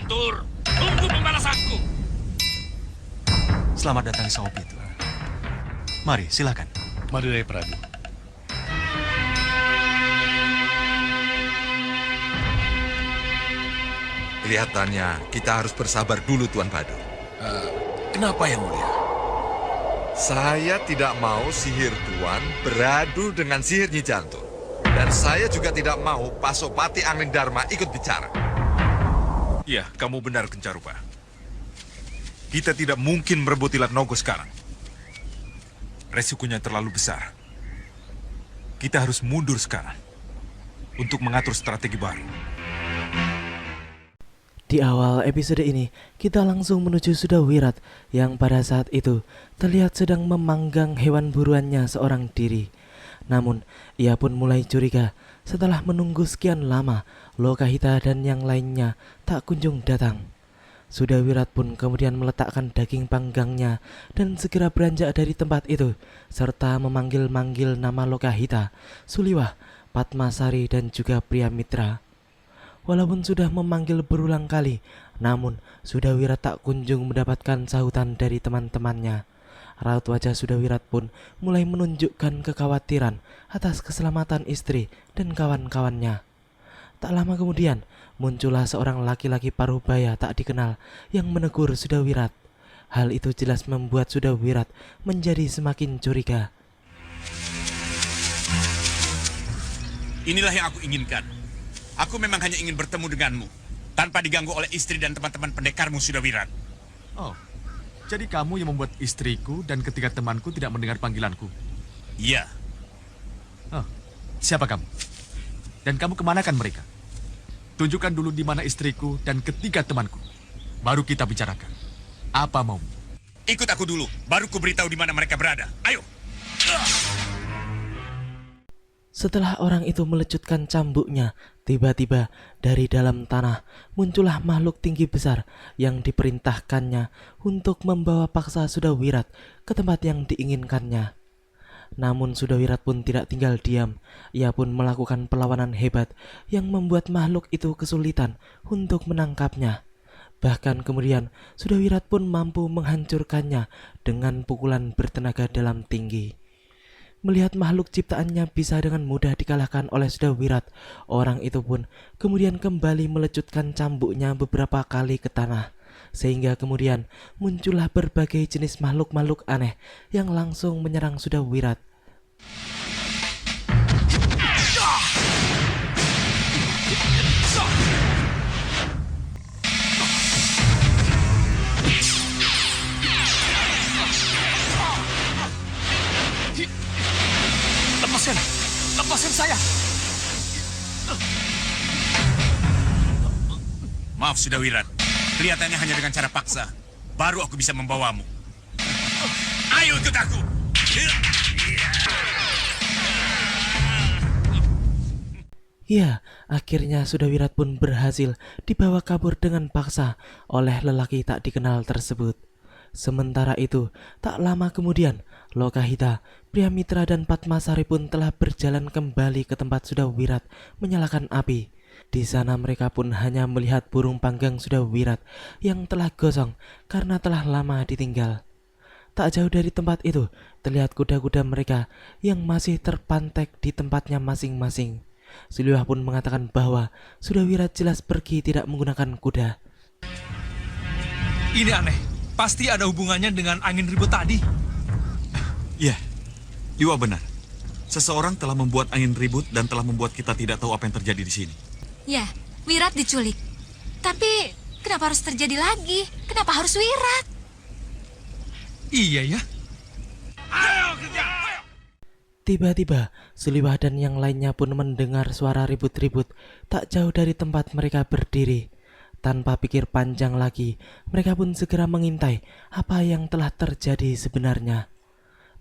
guntur. Tunggu pembalasanku. Selamat datang Sobitu. Mari, silakan. Mari, Rai Prabu. Kelihatannya kita harus bersabar dulu, Tuan Badu. Kenapa yang mulia? Saya tidak mau sihir Tuan beradu dengan sihir Nyi Jantung. Dan saya juga tidak mau Pasopati Angling Dharma ikut bicara. Iya, kamu benar, Kencarupa. Kita tidak mungkin merebut Ilat Nogo sekarang. Resikonya terlalu besar. Kita harus mundur sekarang untuk mengatur strategi baru. Di awal episode ini, kita langsung menuju Sudawirat yang pada saat itu terlihat sedang memanggang hewan buruannya seorang diri. Namun, ia pun mulai curiga setelah menunggu sekian lama, Lokahita dan yang lainnya tak kunjung datang. Sudawirat pun kemudian meletakkan daging panggangnya dan segera beranjak dari tempat itu, serta memanggil-manggil nama Lokahita, Suliwah, Padmasari dan juga pria mitra. Walaupun sudah memanggil berulang kali, namun Sudawirat tak kunjung mendapatkan sahutan dari teman-temannya. Raut wajah Sudawirat pun mulai menunjukkan kekhawatiran atas keselamatan istri dan kawan-kawannya. Tak lama kemudian, muncullah seorang laki-laki parubaya tak dikenal yang menegur Sudawirat. Hal itu jelas membuat Sudawirat menjadi semakin curiga. Inilah yang aku inginkan. Aku memang hanya ingin bertemu denganmu, tanpa diganggu oleh istri dan teman-teman pendekarmu, Sudawirat. Oh, jadi kamu yang membuat istriku dan ketiga temanku tidak mendengar panggilanku? Iya. Oh, siapa kamu? Dan kamu kemanakan mereka? Tunjukkan dulu di mana istriku dan ketiga temanku. Baru kita bicarakan. Apa maumu? Ikut aku dulu, baru ku beritahu di mana mereka berada. Ayo. Setelah orang itu melecutkan cambuknya, tiba-tiba dari dalam tanah muncullah makhluk tinggi besar yang diperintahkannya untuk membawa paksa Sudawirat ke tempat yang diinginkannya. Namun Sudawirat pun tidak tinggal diam. Ia pun melakukan perlawanan hebat yang membuat makhluk itu kesulitan untuk menangkapnya. Bahkan kemudian Sudawirat pun mampu menghancurkannya dengan pukulan bertenaga dalam tinggi. Melihat makhluk ciptaannya bisa dengan mudah dikalahkan oleh Sudawirat, orang itu pun kemudian kembali melecutkan cambuknya beberapa kali ke tanah. Sehingga kemudian muncullah berbagai jenis makhluk-makhluk aneh yang langsung menyerang Sudawirat. Lepaskan saya! Maaf, Sudawirat. Kelihatannya hanya dengan cara paksa, baru aku bisa membawamu. Ayo ikut aku! Ya, akhirnya Sudawirat pun berhasil dibawa kabur dengan paksa oleh lelaki tak dikenal tersebut. Sementara itu, tak lama kemudian, Lokahita, pria mitra dan Padmasari pun telah berjalan kembali ke tempat Sudawirat menyalakan api. Di sana mereka pun hanya melihat burung panggang Sudawirat yang telah gosong karena telah lama ditinggal. Tak jauh dari tempat itu, terlihat kuda-kuda mereka yang masih terpantek di tempatnya masing-masing. Suliwah pun mengatakan bahwa Sudawirat jelas pergi tidak menggunakan kuda. Ini aneh. Pasti ada hubungannya dengan angin ribut tadi. Ya, Liwa benar. Seseorang telah membuat angin ribut dan telah membuat kita tidak tahu apa yang terjadi di sini. Ya, Wirat diculik. Tapi kenapa harus terjadi lagi? Kenapa harus Wirat? Iya ya. Ayo kerja! Tiba-tiba, Suliwah dan yang lainnya pun mendengar suara ribut-ribut tak jauh dari tempat mereka berdiri. Tanpa pikir panjang lagi, mereka pun segera mengintai apa yang telah terjadi sebenarnya.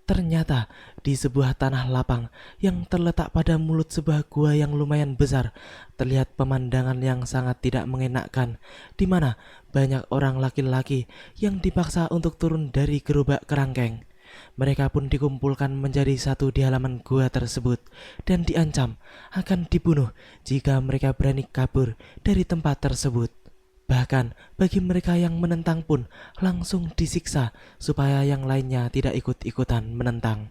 Ternyata di sebuah tanah lapang yang terletak pada mulut sebuah gua yang lumayan besar, terlihat pemandangan yang sangat tidak mengenakkan, di mana banyak orang laki-laki yang dipaksa untuk turun dari gerobak kerangkeng. Mereka pun dikumpulkan menjadi satu di halaman gua tersebut dan diancam akan dibunuh jika mereka berani kabur dari tempat tersebut. Bahkan bagi mereka yang menentang pun langsung disiksa supaya yang lainnya tidak ikut-ikutan menentang.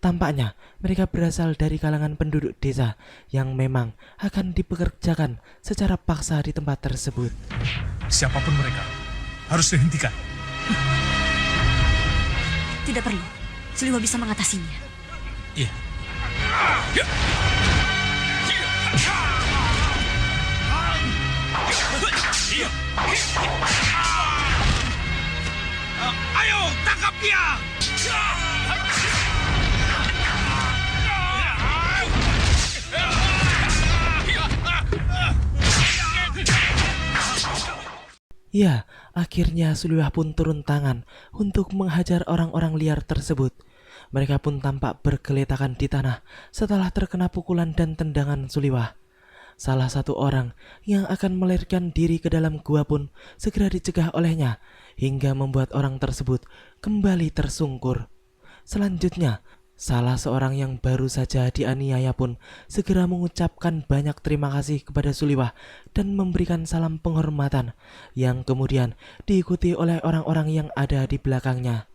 Tampaknya mereka berasal dari kalangan penduduk desa yang memang akan dipekerjakan secara paksa di tempat tersebut. Siapapun mereka, harus dihentikan. Tidak perlu. Suliwa bisa mengatasinya. Iya. Ayo, tangkap dia! Ya, akhirnya Suliwah pun turun tangan untuk menghajar orang-orang liar tersebut. Mereka pun tampak bergeletakan di tanah setelah terkena pukulan dan tendangan Suliwah. Salah satu orang yang akan melarikan diri ke dalam gua pun segera dicegah olehnya hingga membuat orang tersebut kembali tersungkur. Selanjutnya, salah seorang yang baru saja dianiaya pun segera mengucapkan banyak terima kasih kepada Suliwah dan memberikan salam penghormatan yang kemudian diikuti oleh orang-orang yang ada di belakangnya.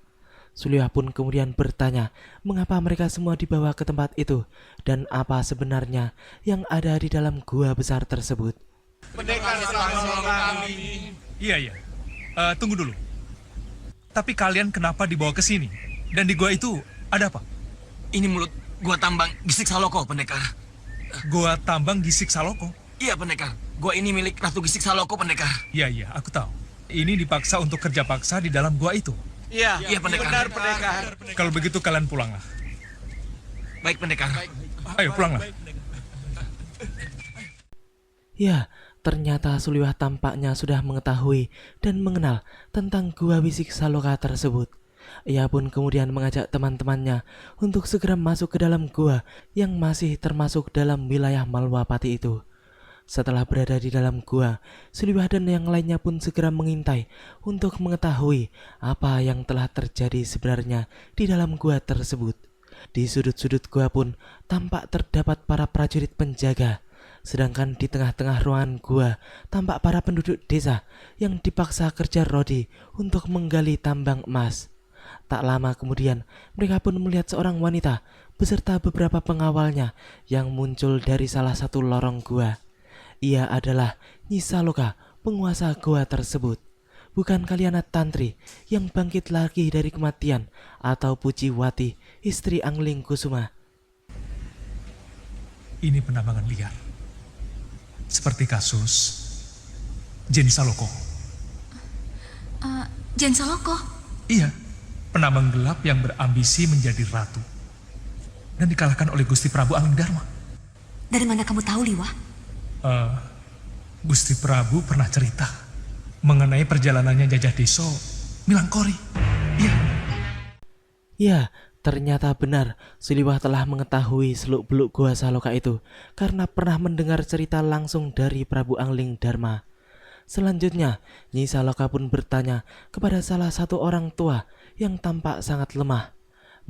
Suliwah pun kemudian bertanya mengapa mereka semua dibawa ke tempat itu dan apa sebenarnya yang ada di dalam gua besar tersebut. Iya. Tunggu dulu. Tapi kalian kenapa dibawa ke sini? Dan di gua itu ada apa? Ini mulut gua tambang Gisik Saloko, pendekar. Gua tambang Gisik Saloko. Iya, pendekar. Gua ini milik Ratu Gisik Saloko, pendekar. Iya, aku tahu. Ini dipaksa untuk kerja paksa di dalam gua itu. Iya, pendekar. Benar, pendekar. Kalau begitu kalian pulanglah. Baik, pendekar. Ayo pulanglah. Ya, ternyata Suliwah tampaknya sudah mengetahui dan mengenal tentang gua Wisik Saloka tersebut. Ia pun kemudian mengajak teman-temannya untuk segera masuk ke dalam gua yang masih termasuk dalam wilayah Malwapati itu. Setelah berada di dalam gua, Suliwah dan yang lainnya pun segera mengintai untuk mengetahui apa yang telah terjadi sebenarnya di dalam gua tersebut. Di sudut-sudut gua pun tampak terdapat para prajurit penjaga. Sedangkan di tengah-tengah ruangan gua tampak para penduduk desa yang dipaksa kerja rodi untuk menggali tambang emas. Tak lama kemudian mereka pun melihat seorang wanita beserta beberapa pengawalnya yang muncul dari salah satu lorong gua. Ia adalah Nyi Saloka, penguasa gua tersebut. Bukan Kaliana Tantri yang bangkit lagi dari kematian atau Pujiwati, istri Angling Kusuma. Ini penambangan liar. Seperti kasus Jenny Saloko. Jen Saloko. Iya, penambang gelap yang berambisi menjadi ratu. Dan dikalahkan oleh Gusti Prabu Alengdharma. Dari mana kamu tahu, Liwa? Gusti Prabu pernah cerita mengenai perjalanannya Jajah Deso Milangkori. Iya. Ya, ternyata benar Suliwah telah mengetahui seluk-beluk gua Saloka itu karena pernah mendengar cerita langsung dari Prabu Angling Dharma. Selanjutnya, Nyi Saloka pun bertanya kepada salah satu orang tua yang tampak sangat lemah.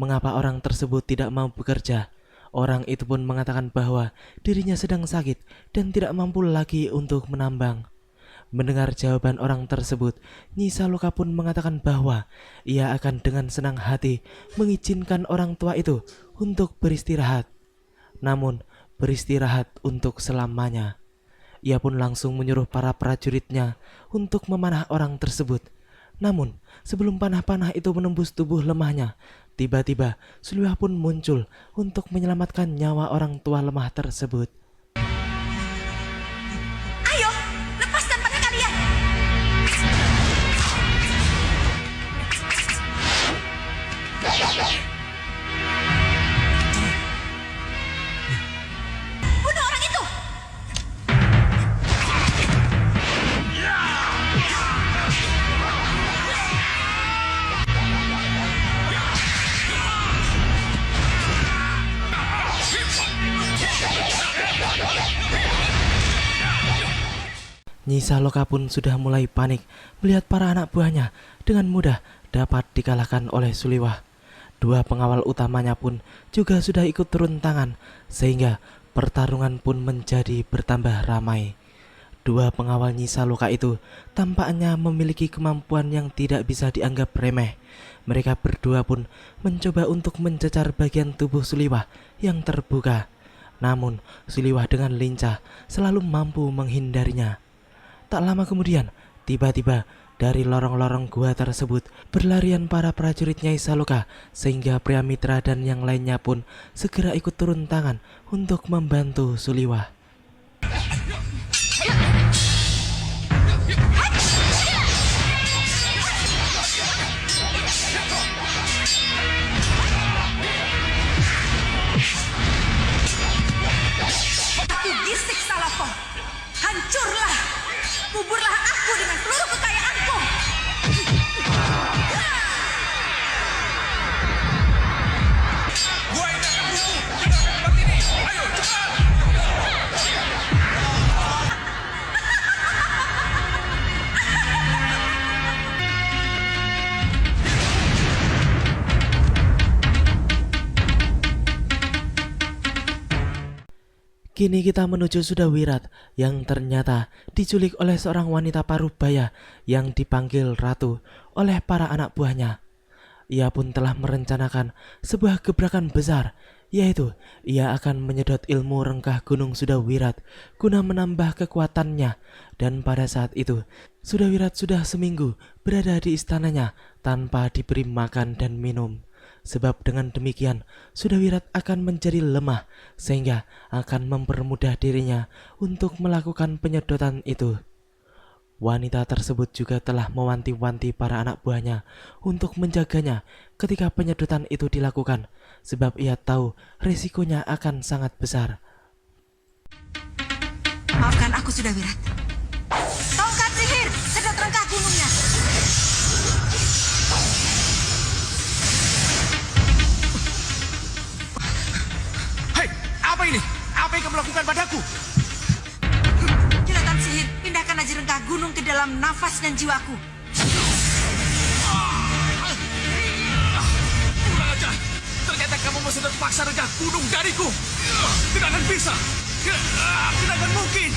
Mengapa orang tersebut tidak mau bekerja? Orang itu pun mengatakan bahwa dirinya sedang sakit dan tidak mampu lagi untuk menambang. Mendengar jawaban orang tersebut, Nyi Saloka pun mengatakan bahwa ia akan dengan senang hati mengizinkan orang tua itu untuk beristirahat. Namun, beristirahat untuk selamanya. Ia pun langsung menyuruh para prajuritnya untuk memanah orang tersebut. Namun, sebelum panah-panah itu menembus tubuh lemahnya, tiba-tiba Suliwah pun muncul untuk menyelamatkan nyawa orang tua lemah tersebut. Ayo, lepaskan panah kalian. Bunuh orang itu. Nyi Saloka pun sudah mulai panik melihat para anak buahnya dengan mudah dapat dikalahkan oleh Suliwah. Dua pengawal utamanya pun juga sudah ikut turun tangan sehingga pertarungan pun menjadi bertambah ramai. Dua pengawal Nyi Saloka itu tampaknya memiliki kemampuan yang tidak bisa dianggap remeh. Mereka berdua pun mencoba untuk mencecar bagian tubuh Suliwah yang terbuka. Namun Suliwah dengan lincah selalu mampu menghindarinya. Tak lama kemudian, tiba-tiba dari lorong-lorong gua tersebut berlarian para prajurit Nyai Saloka, sehingga pria mitra dan yang lainnya pun segera ikut turun tangan untuk membantu Suliwah. Aku Gisik Saloko, hancurlah, kuburlah aku dengan seluruh kekayaanku. Gua ini akan bunuh. Kita akan tempat ini. Ayo, cepat. Kini kita menuju Sudawirat yang ternyata diculik oleh seorang wanita parubaya yang dipanggil Ratu oleh para anak buahnya. Ia pun telah merencanakan sebuah gebrakan besar, yaitu ia akan menyedot ilmu rengkah Gunung Sudawirat guna menambah kekuatannya. Dan pada saat itu, Sudawirat sudah seminggu berada di istananya tanpa diberi makan dan minum. Sebab dengan demikian, Sudawirat akan menjadi lemah sehingga akan mempermudah dirinya untuk melakukan penyedotan itu. Wanita tersebut juga telah mewanti-wanti para anak buahnya untuk menjaganya ketika penyedotan itu dilakukan, sebab ia tahu risikonya akan sangat besar. Maafkan aku Sudawirat. Tongkat sihir, sedot rengkah gunungnya. Hei, apa ini? Apa yang kamu lakukan padaku? Kilatan sihir, pindahkan aji rengkah gunung ke dalam nafas dan jiwaku. Kurang ajar. Ternyata kamu mau paksa rengkah gunung dariku. Tidak akan bisa. Tidak akan mungkin.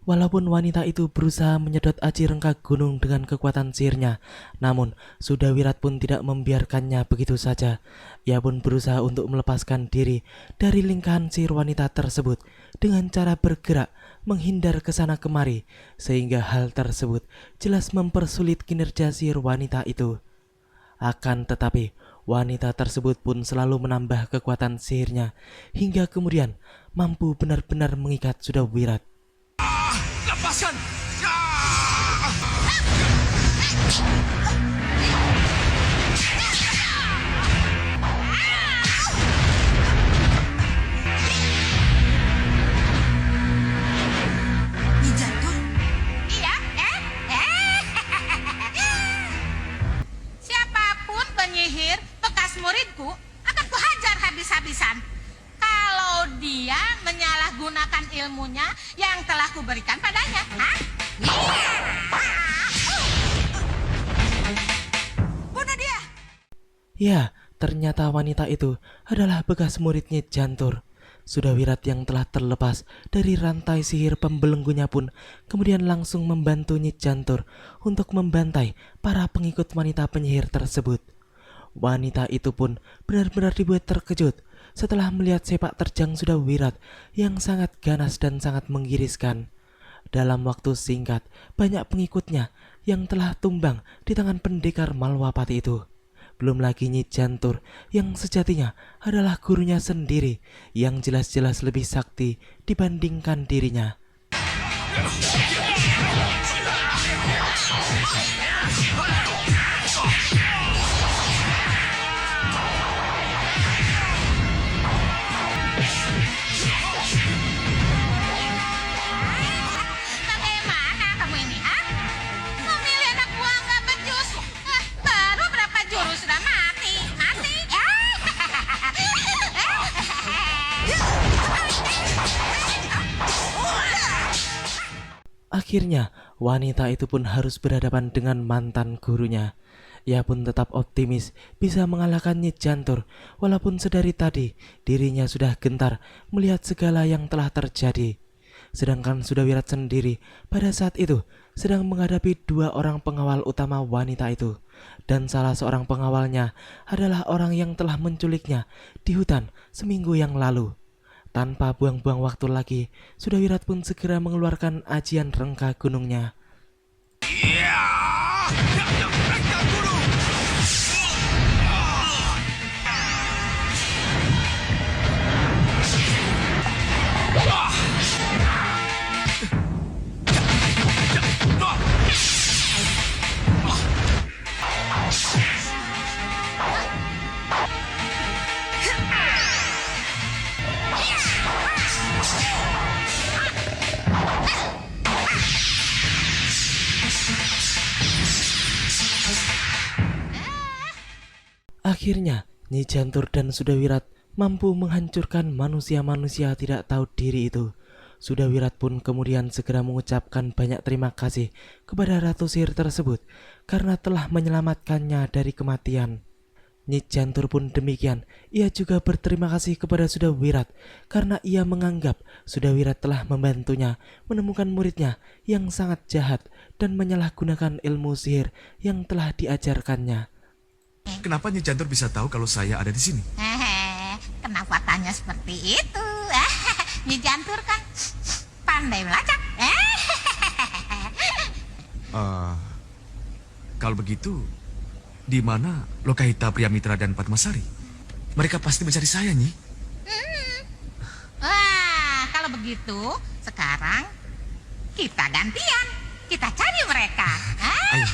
Walaupun wanita itu berusaha menyedot aji rengkah gunung dengan kekuatan sihirnya, namun Sudawirat pun tidak membiarkannya begitu saja. Ia pun berusaha untuk melepaskan diri dari lingkaran sihir wanita tersebut dengan cara bergerak menghindar ke sana kemari, sehingga hal tersebut jelas mempersulit kinerja sihir wanita itu. Akan tetapi, wanita tersebut pun selalu menambah kekuatan sihirnya hingga kemudian mampu benar-benar mengikat Sudawirat. Lepaskan! Nyi Jantur? Iya, siapapun penyihir bekas muridku akan kuhajar habis-habisan. Kalau dia menyalahgunakan ilmunya yang telah kuberikan padanya. Bunuh dia! Ya, ternyata wanita itu adalah bekas murid Nyi Jantur. Sudawirat yang telah terlepas dari rantai sihir pembelenggunya pun kemudian langsung membantu Nyi Jantur untuk membantai para pengikut wanita penyihir tersebut. Wanita itu pun benar-benar dibuat terkejut setelah melihat sepak terjang Sudawirat yang sangat ganas dan sangat menggiriskan. Dalam waktu singkat, banyak pengikutnya yang telah tumbang di tangan pendekar Malwapati itu. Belum lagi Nyi Jantur yang sejatinya adalah gurunya sendiri yang jelas-jelas lebih sakti dibandingkan dirinya. Bagaimana kamu ini, memilih anak buah nggak becus. Baru berapa jurus sudah mati. Akhirnya, wanita itu pun harus berhadapan dengan mantan gurunya. Ia pun tetap optimis bisa mengalahkan Nyi Jantur, walaupun sedari tadi dirinya sudah gentar melihat segala yang telah terjadi. Sedangkan Sudawirat sendiri pada saat itu sedang menghadapi dua orang pengawal utama wanita itu. Dan salah seorang pengawalnya adalah orang yang telah menculiknya di hutan seminggu yang lalu. Tanpa buang-buang waktu lagi, Sudawirat pun segera mengeluarkan ajian rengka gunungnya. Akhirnya, Nyi Jantur dan Sudawirat mampu menghancurkan manusia-manusia tidak tahu diri itu. Sudawirat pun kemudian segera mengucapkan banyak terima kasih kepada Ratu Sihir tersebut karena telah menyelamatkannya dari kematian. Nyi Jantur pun demikian, ia juga berterima kasih kepada Sudawirat karena ia menganggap Sudawirat telah membantunya menemukan muridnya yang sangat jahat dan menyalahgunakan ilmu sihir yang telah diajarkannya. Kenapa Nyi Jantur bisa tahu kalau saya ada di sini? Kenapa tanya seperti itu? Nyi Jantur kan pandai melacak. Kalau begitu, di mana Lokahita, Priamitra, dan Padmasari? Mereka pasti mencari saya, Nyi. Wah, kalau begitu, sekarang kita gantian. Kita cari mereka. Ayo.